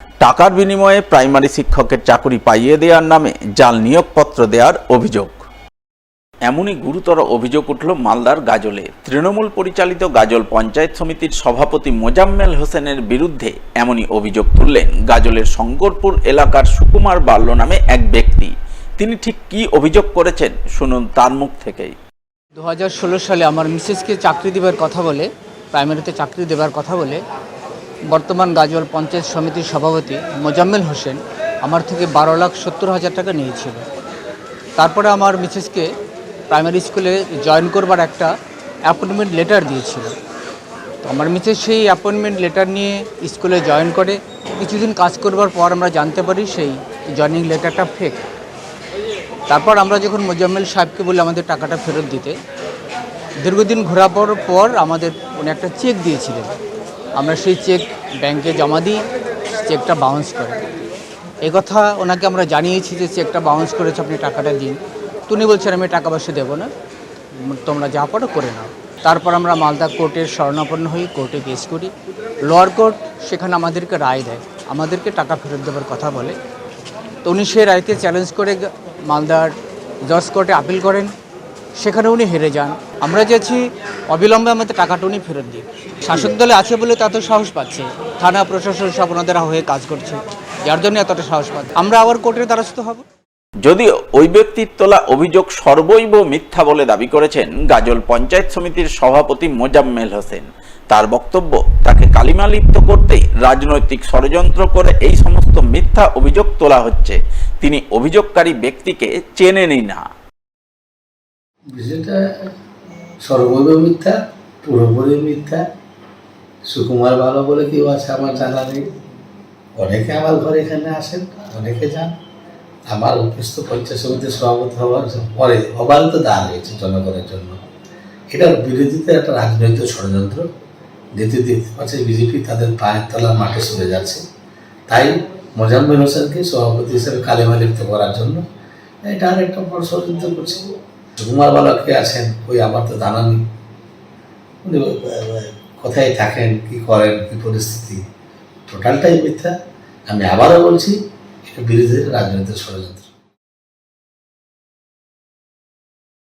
টাকার বিনিময়ে প্রাইমারি শিক্ষকের চাকরি পাইয়ে দেওয়ার নামে জাল নিয়োগপত্র দেওয়ার অভিযোগ। এমনই গুরুতর অভিযোগ উঠল মালদার গাজলে। তৃণমূল পরিচালিত গাজল পঞ্চায়েত সমিতির সভাপতি মোজাম্মেল হোসেনের বিরুদ্ধে এমনই অভিযোগ তুললেন গাজলের শঙ্করপুর এলাকার সুকুমার বাল্য নামে এক ব্যক্তি। তিনি ঠিক কী অভিযোগ করেছেন শুনুন তার মুখ থেকেই। 2016 সালে আমার মিসেসকে চাকরি দেবার কথা বলে, প্রাইমারিতে চাকরি দেবার কথা বলে বর্তমান গাজল পঞ্চায়েত সমিতির সভাপতি মোজাম্মেল হোসেন আমার থেকে 12,70,000 টাকা নিয়েছিল। তারপরে আমার মিসেসকে প্রাইমারি স্কুলে জয়েন করবার একটা অ্যাপয়েন্টমেন্ট লেটার দিয়েছিল। তো আমার মিসেস সেই অ্যাপয়েন্টমেন্ট লেটার নিয়ে স্কুলে জয়েন করে কিছুদিন কাজ করবার পর আমরা জানতে পারি সেই জয়েনিং লেটারটা ফেক। তারপর আমরা যখন মোজাম্মেল সাহেবকে বলি আমাদের টাকাটা ফেরত দিতে, দীর্ঘদিন ঘোরার পর আমাদের উনি একটা চেক দিয়েছিলেন। আমরা সেই চেক ব্যাংকে জমা দিই, চেকটা বাউন্স করে। এই কথা ওনাকে আমরা জানিয়েছি যে চেকটা বাউন্স করেছে, আপনি টাকাটা দিন। উনি বলছেন আমি টাকা পয়সা দেবো না, তোমরা যা পারো করে নাও। তারপর আমরা মালদা কোর্টের শরণাপন্ন হই, কোর্টে কেস করি। লোয়ার কোর্ট সেখানে আমাদেরকে রায় দেয়, আমাদেরকে টাকা ফেরত দেওয়ার কথা বলে। তো উনি সেই রায়কে চ্যালেঞ্জ করে মালদার জজ কোর্টে আপিল করেন, সেখানে উনি হেরে যান। আমরা যাচ্ছি অবিলম্বে আমাদের টাকাটা উনি ফেরত দিই। শাসক দলে আছে বলে তত সাহস পাচ্ছে, থানা প্রশাসন সব ওনাদের হয়ে কাজ করছে, যার জন্য এতটা সাহস পাচ্ছে। আমরা আবার কোর্টের দ্বারস্থ হব। যদিও ওই ব্যক্তির তোলা অভিযোগ সর্বৈব মিথ্যা বলে দাবি করেছেন গাজল পঞ্চায়েত সমিতির সভাপতি মোজাম্মেল হোসেন। তার বক্তব্য, তাকে কালিমা লিপ্ত করতেই রাজনৈতিক ষড়যন্ত্র করে এই সমস্ত মিথ্যা অভিযোগ তোলা হচ্ছে। তিনি অভিযোগকারী ব্যক্তিকে চেনেনই না। বিষয়টা সর্বৈব মিথ্যা, পুরোপুরি মিথ্যা। সুকুমার ভালো বলে কেউ আছে আমার জানা নেই। অনেকে আমার ঘরে এখানে আসেন, অনেকে যান। আমার অফিস তো পঞ্চায়েত সমিতির সভাপতি হওয়ার পরে অবারিত দান হয়েছে জনগণের জন্য। এটার বিরোধিতা একটা রাজনৈতিক ষড়যন্ত্র। দেখতে পাচ্ছে বিজেপি তাদের পায়ের তলার মাঠে সরে যাচ্ছে, তাই মোজাম্মেল হোসেনকে সভাপতি হিসেবে কালিমা লিপ্ত করার জন্য এটা আর একটা বড় ষড়যন্ত্র করছে। সুকুমার বালককে আছেন, ওই আমার তো জানা নেই উনি কোথায় থাকেন, কি করেন, কি পরিস্থিতি, টোটালটাই মিথ্যা। আমি আবারও বলছি, এটা বিরোধীদের রাজনৈতিক ষড়যন্ত্র।